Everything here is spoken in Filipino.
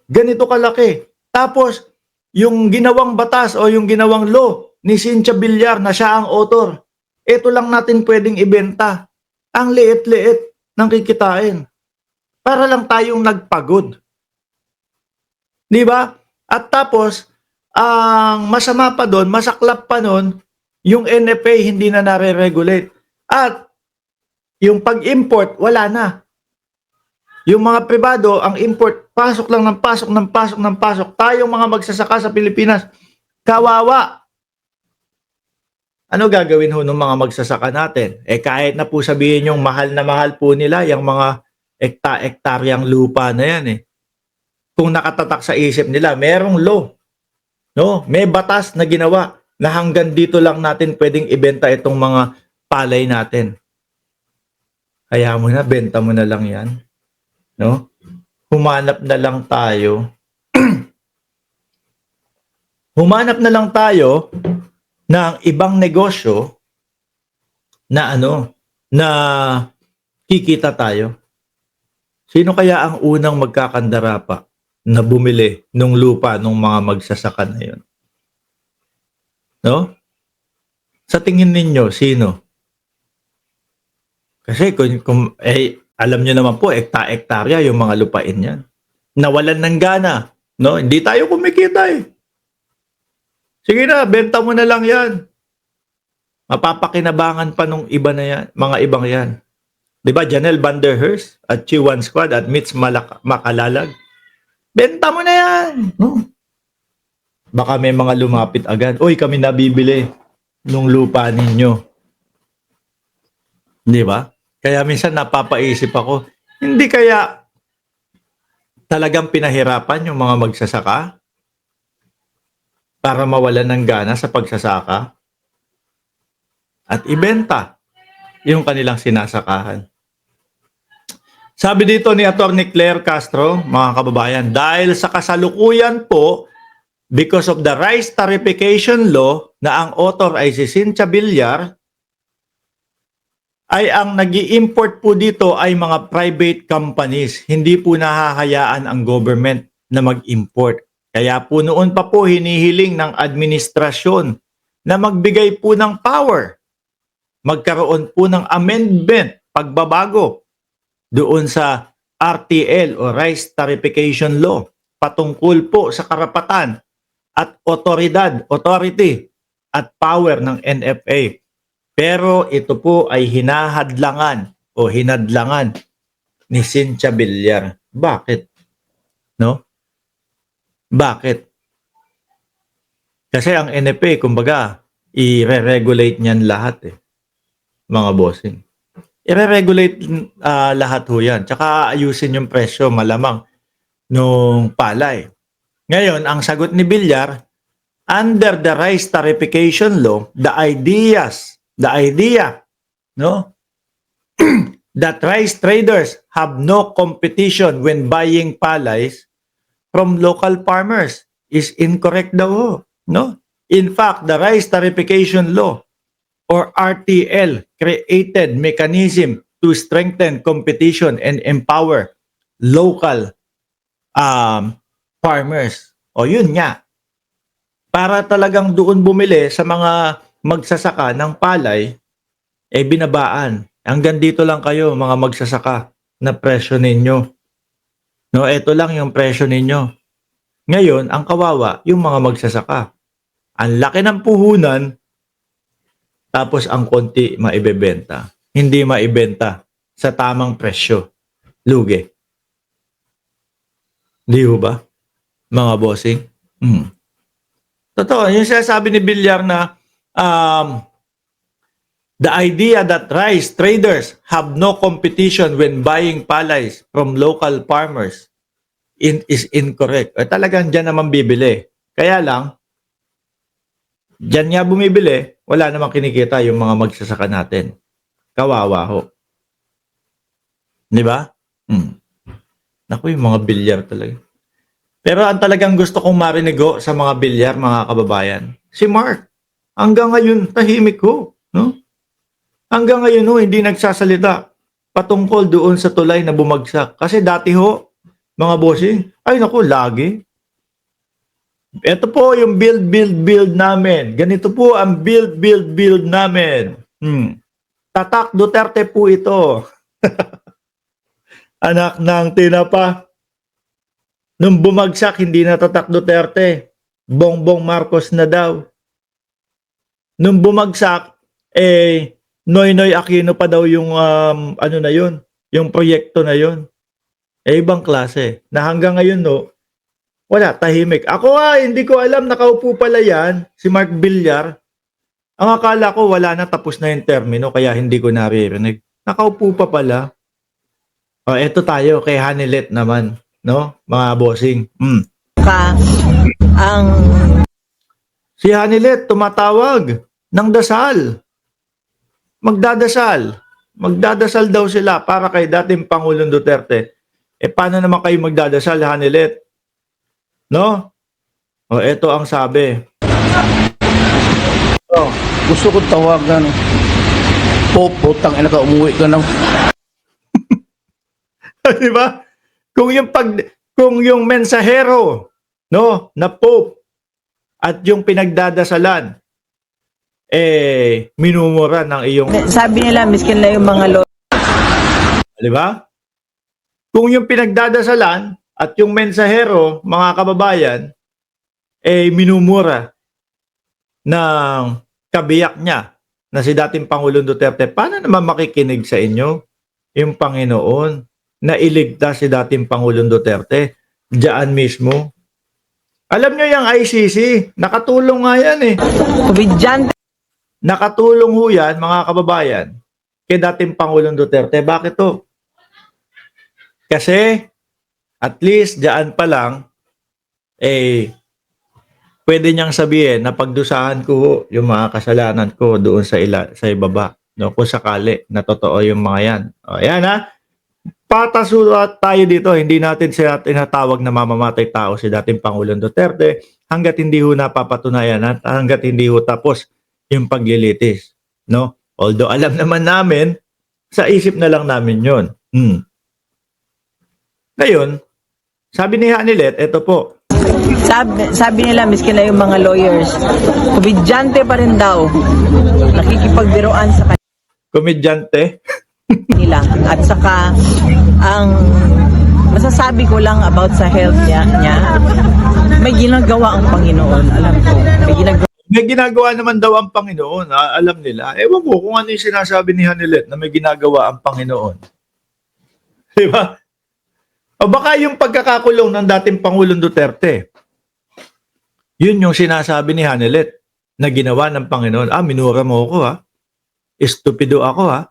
Ganito kalaki. Tapos, yung ginawang batas o yung ginawang law ni Cynthia Villar na siya ang author, ito lang natin pwedeng ibenta. Ang liit-liit ng kikitain. Para lang tayong nagpagod. Di ba? At tapos, ang masama pa doon, masaklap pa noon, yung NFA hindi na nare-regulate. At yung pag-import, wala na. Yung mga pribado, ang import, pasok lang ng pasok, ng pasok, ng pasok. Tayong mga magsasaka sa Pilipinas, kawawa. Ano gagawin ho ng mga magsasaka natin? Kahit na po sabihin yung mahal na mahal po nila, yung mga ektaryang lupa na yan Kung nakatatak sa isip nila, merong law. No? May batas na ginawa na hanggang dito lang natin pwedeng ibenta itong mga palay natin. Kaya mo na, benta mo na lang yan. No? Humanap na lang tayo. Humanap na lang tayo ng ibang negosyo na na kikita tayo. Sino kaya ang unang magkakandara pa na bumili ng lupa ng mga magsasaka na yun? No? Sa tingin ninyo, sino? Kasi kung alam nyo naman po, ektarya yung mga lupain yan. Nawalan ng gana. No? Hindi tayo kumikita Sige na, benta mo na lang yan. Mapapakinabangan pa nung iba na yan, mga ibang yan. Diba, Janelle Van der Hearst at Chiwan Squad at Mitch Makalalag? Benta mo na yan. No? Baka may mga lumapit agad. Uy, kami nabibili nung lupa ninyo. Di ba? Kaya minsan napapaisip ako, hindi kaya talagang pinahirapan yung mga magsasaka para mawalan ng gana sa pagsasaka at ibenta yung kanilang sinasakahan. Sabi dito ni Atty. Claire Castro, mga kababayan, dahil sa kasalukuyan po, because of the rice tarification law na ang author ay si Cynthia Villar, ay ang nag-i-import po dito ay mga private companies. Hindi po nahahayaan ang government na mag-import. Kaya po noon pa po hinihiling ng administrasyon na magbigay po ng power. Magkaroon po ng amendment, pagbabago doon sa RTL o Rice Tarification Law patungkol po sa karapatan at authority at power ng NFA. Pero ito po ay hinadlangan ni Cynthia Villar. Bakit? No? Bakit? Kasi ang NFA, kumbaga, i-re-regulate niyan lahat mga bossing. I-re-regulate lahat ho yan. Tsaka ayusin yung presyo, malamang, nung palay. Ngayon, ang sagot ni Villar, under the rice tarification law, the idea, no, that rice traders have no competition when buying palays from local farmers is incorrect daw, no? In fact, the rice tarification law or RTL created mechanism to strengthen competition and empower local farmers. O yun nga. Para talagang doon bumili sa mga magsasaka ng palay, binabaan. Hanggang dito lang kayo, mga magsasaka, na presyo ninyo. No, ito lang yung presyo ninyo. Ngayon, ang kawawa, yung mga magsasaka. Ang laki ng puhunan, tapos ang konti maibebenta. Hindi maibenta sa tamang presyo. Lugi. Di ba? Mga bossing? Totoo, yung sinasabi ni Villar na the idea that rice traders have no competition when buying palays from local farmers is incorrect. Talagang dyan naman bibili. Kaya lang, dyan nga bumibili, wala namang kinikita yung mga magsasaka natin. Kawawa ho. Di ba? Naku, yung mga Villar talaga. Pero ang talagang gusto kong marinig sa mga Villar, mga kababayan, si Mark. Hanggang ngayon, tahimik ho. No? Hanggang ngayon ho, hindi nagsasalita patungkol doon sa tulay na bumagsak. Kasi dati ho, mga bossing. Ay naku, lagi. Ito po yung build namin. Ganito po ang build namin. Tatak Duterte po ito. Anak ng tinapa. Nung bumagsak, hindi na Tatak Duterte. Bongbong Marcos na daw. Nung bumagsak, Noynoy Aquino pa daw yung ano na yun, yung proyekto na yun. Ibang klase. Na hanggang ngayon, no, wala, tahimik. Ako hindi ko alam, nakaupo pala yan, si Mark Villar. Ang akala ko wala na, tapos na yung termino, kaya hindi ko naririnig. Nakaupo pa pala. Eto tayo, kay Hanilet naman, no, mga bossing. Si Hanilet tumatawag ng dasal. Magdadasal daw sila para kay dating Pangulong Duterte. Paano naman kayo magdadasal, Hanilet? No? Eto ang sabi. Gusto ko tawagan. Putang ina ka, umuwi ka na. Di ba? Kung yung mensahero, no, na Pope at yung pinagdadasalan minumura ng iyong, Sabi nila, miskin na yung mga di ba? Kung yung pinagdadasalan at yung mensahero, mga kababayan, minumura ng kabiyak niya na si dating Pangulong Duterte, paano naman makikinig sa inyo yung Panginoon na iligtas si dating Pangulong Duterte diyan mismo? Alam nyo yung ICC, nakatulong nga yan komedyante. Nakatulong ho yan, mga kababayan, kay dating Pangulong Duterte. Bakit to? Kasi, at least, diyan pa lang, pwede niyang sabihin na pagdusahan ko yung mga kasalanan ko doon sa ibaba. No? Kung sakali na totoo yung mga yan. Ayan patasulat tayo dito. Hindi natin siya tinatawag na mamamatay tao si dating Pangulong Duterte hanggat hindi ho napapatunayan at hanggat hindi ho tapos yung paglilitis. No? Although alam naman namin, sa isip na lang namin yun. Ngayon, sabi ni Hanilet, ito po, Sabi nila, miskin na yung mga lawyers. Komedyante pa rin daw. Nakikipagbiruan sa komedyante. kanila. At saka, ang masasabi ko lang about sa health niya, may ginagawa ang Panginoon. Alam ko. May ginagawa naman daw ang Panginoon. Alam nila. Ewan ko kung ano yung sinasabi ni Hanilet na may ginagawa ang Panginoon. Di ba? O baka yung pagkakakulong ng dating Pangulong Duterte, yun yung sinasabi ni Hanilet na ginawa ng Panginoon. Minura mo ako Estupido ako